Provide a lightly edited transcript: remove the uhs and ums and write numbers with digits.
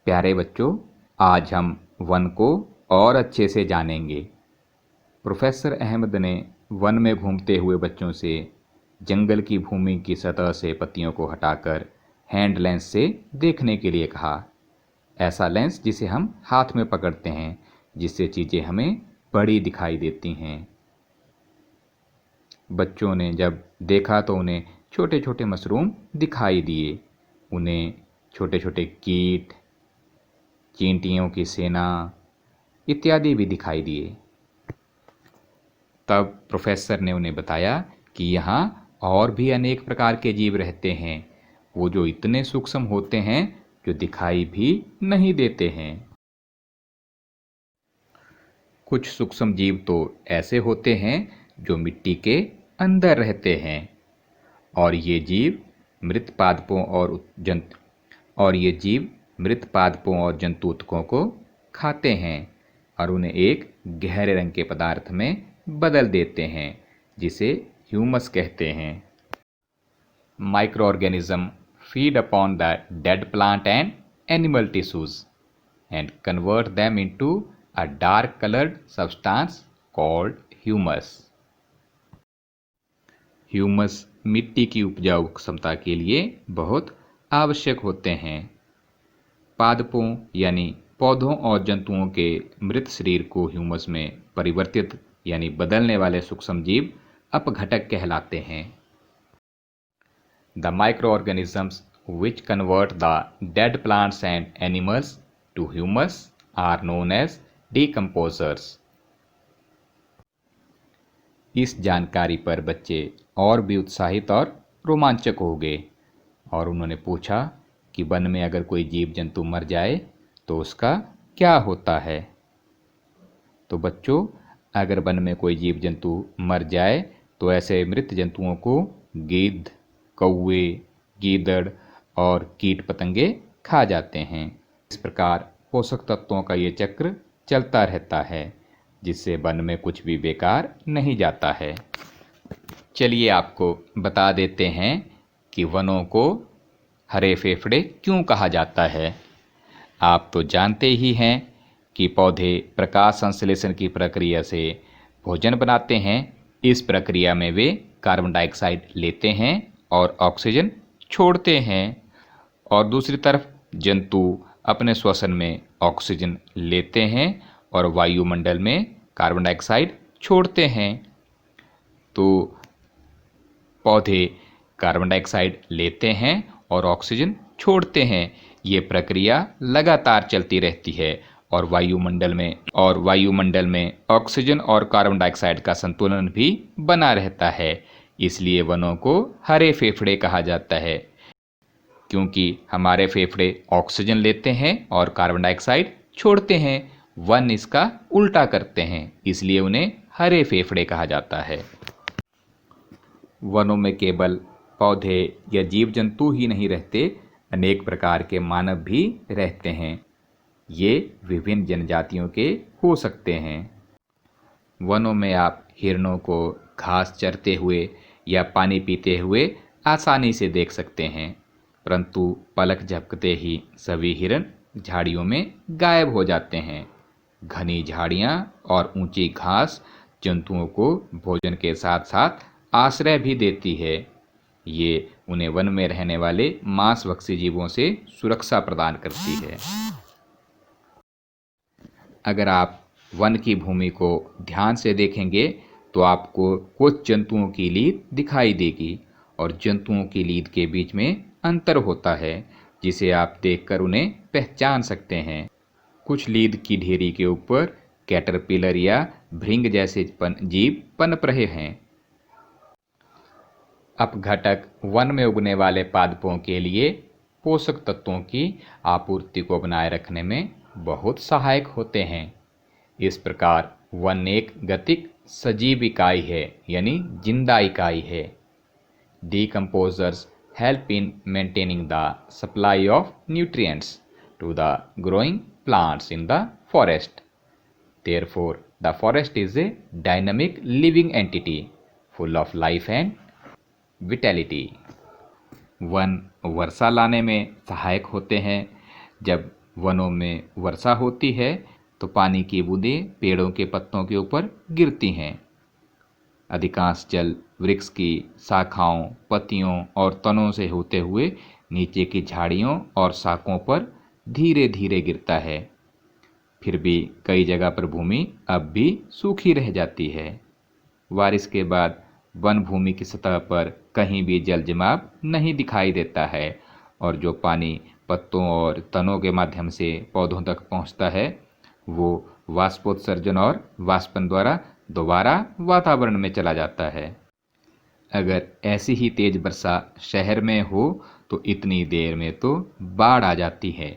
प्यारे बच्चों, आज हम वन को और अच्छे से जानेंगे। प्रोफेसर अहमद ने वन में घूमते हुए बच्चों से जंगल की भूमि की सतह से पत्तियों को हटाकर हैंड लेंस से देखने के लिए कहा। ऐसा लेंस जिसे हम हाथ में पकड़ते हैं, जिससे चीज़ें हमें बड़ी दिखाई देती हैं। बच्चों ने जब देखा तो उन्हें छोटे छोटे मशरूम दिखाई दिए। उन्हें छोटे छोटे कीट, चींटियों की सेना इत्यादि भी दिखाई दिए। तब प्रोफेसर ने उन्हें बताया कि यहाँ और भी अनेक प्रकार के जीव रहते हैं, वो जो इतने सूक्ष्म होते हैं जो दिखाई भी नहीं देते हैं। कुछ सूक्ष्म जीव तो ऐसे होते हैं जो मिट्टी के अंदर रहते हैं, और ये जीव मृत पादपों और जंतुओं को खाते हैं और उन्हें एक गहरे रंग के पदार्थ में बदल देते हैं, जिसे ह्यूमस कहते हैं। Micro organism feed upon the dead plant and animal tissues and convert them into a dark coloured substance called humus. Humus मिट्टी की उपजाऊ क्षमता के लिए बहुत आवश्यक होते हैं। पादपों यानी पौधों और जंतुओं के मृत शरीर को ह्यूमस में परिवर्तित यानी बदलने वाले सूक्ष्म जीव अपघटक कहलाते हैं। The microorganisms which convert the dead plants and animals to humus are known as decomposers. इस जानकारी पर बच्चे और भी उत्साहित और रोमांचक हो गए और उन्होंने पूछा कि वन में अगर कोई जीव जंतु मर जाए तो उसका क्या होता है। तो बच्चों, अगर वन में कोई जीव जंतु मर जाए तो ऐसे मृत जंतुओं को गिद्ध, कौवे, गीदड़ और कीट पतंगे खा जाते हैं। इस प्रकार पोषक तत्वों का ये चक्र चलता रहता है, जिससे वन में कुछ भी बेकार नहीं जाता है। चलिए आपको बता देते हैं कि वनों को हरे फेफड़े क्यों कहा जाता है। आप तो जानते ही हैं कि पौधे प्रकाश संश्लेषण की प्रक्रिया से भोजन बनाते हैं। इस प्रक्रिया में वे कार्बन डाइऑक्साइड लेते हैं और ऑक्सीजन छोड़ते हैं, और दूसरी तरफ जंतु अपने श्वसन में ऑक्सीजन लेते हैं और वायुमंडल में कार्बन डाइऑक्साइड छोड़ते हैं। तो पौधे कार्बन डाइऑक्साइड लेते हैं और ऑक्सीजन छोड़ते हैं। ये प्रक्रिया लगातार चलती रहती है और वायुमंडल में ऑक्सीजन और कार्बन डाइऑक्साइड का संतुलन भी बना रहता है। इसलिए वनों को हरे फेफड़े कहा जाता है, क्योंकि हमारे फेफड़े ऑक्सीजन लेते हैं और कार्बन डाइऑक्साइड छोड़ते हैं। वन इसका उल्टा करते हैं, इसलिए उन्हें हरे फेफड़े कहा जाता है। वनों में केवल पौधे या जीव जंतु ही नहीं रहते, अनेक प्रकार के मानव भी रहते हैं। ये विभिन्न जनजातियों के हो सकते हैं। वनों में आप हिरणों को घास चरते हुए या पानी पीते हुए आसानी से देख सकते हैं, परंतु पलक झपकते ही सभी हिरण झाड़ियों में गायब हो जाते हैं। घनी झाड़ियाँ और ऊंची घास जंतुओं को भोजन के साथ साथ आश्रय भी देती है। ये उन्हें वन में रहने वाले मांसभक्षी जीवों से सुरक्षा प्रदान करती है। अगर आप वन की भूमि को ध्यान से देखेंगे तो आपको कुछ जंतुओं की लीद दिखाई देगी, और जंतुओं की लीद के बीच में अंतर होता है, जिसे आप देखकर उन्हें पहचान सकते हैं। कुछ लीद की ढेरी के ऊपर कैटरपिलर या भृंग जैसे जीव पनप रहे हैं। अपघटक वन में उगने वाले पादपों के लिए पोषक तत्वों की आपूर्ति को बनाए रखने में बहुत सहायक होते हैं। इस प्रकार वन एक गतिक सजीव इकाई है, यानी जिंदा इकाई है। Decomposers help in maintaining the supply of nutrients to the growing plants in the forest. Therefore, the forest is a dynamic living entity full of life and vitality. वन वर्षा लाने में सहायक होते हैं। जब वनों में वर्षा होती है तो पानी की बूंदें पेड़ों के पत्तों के ऊपर गिरती हैं। अधिकांश जल वृक्ष की शाखाओं, पत्तियों और तनों से होते हुए नीचे की झाड़ियों और शाखों पर धीरे धीरे गिरता है। फिर भी कई जगह पर भूमि अब भी सूखी रह जाती है। बारिश के बाद वन भूमि की सतह पर कहीं भी जल जमाव नहीं दिखाई देता है और जो पानी पत्तों और तनों के माध्यम से पौधों तक पहुंचता है वो वाष्पोत्सर्जन और वाष्पन द्वारा दोबारा वातावरण में चला जाता है। अगर ऐसी ही तेज वर्षा शहर में हो तो इतनी देर में तो बाढ़ आ जाती है